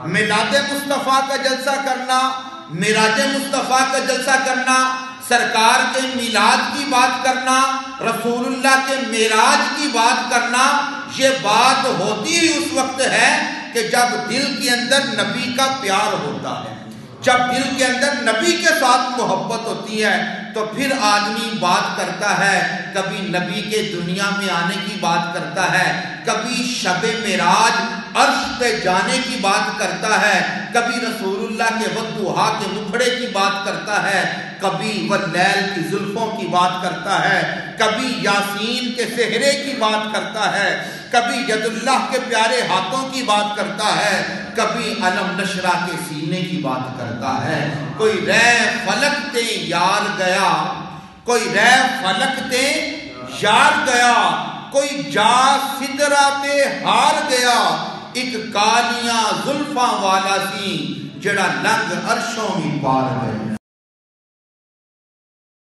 میلاد مصطفیٰ کا جلسہ کرنا، معراج مصطفیٰ کا جلسہ کرنا، سرکار کے میلاد کی بات کرنا، رسول اللہ کے معراج کی بات کرنا، یہ بات ہوتی ہی اس وقت ہے کہ جب دل کے اندر نبی کا پیار ہوتا ہے، جب دل کے اندر نبی کے ساتھ محبت ہوتی ہے تو پھر آدمی بات کرتا ہے، کبھی نبی کے دنیا میں آنے کی بات کرتا ہے، کبھی شب معراج عرش پہ جانے کی بات کرتا ہے، کبھی رسول اللہ کے والضحیٰ کے مکھڑے کی بات کرتا ہے، کبھی واللیل کی زلفوں کی بات کرتا ہے، کبھی یاسین کے سحرے کی بات کرتا ہے، کبھی ید اللہ کے پیارے ہاتھوں کی بات کرتا ہے، کبھی علم نشرہ کے سینے کی بات کرتا ہے۔ کوئی رے فلک تے یار گیا، کوئی رے فلک تے یار گیا، کوئی جا سدرہ تے ہار گیا، ایک کالیاں زلفاں والا سی جڑا لنگ عرشوں میں پار گیا۔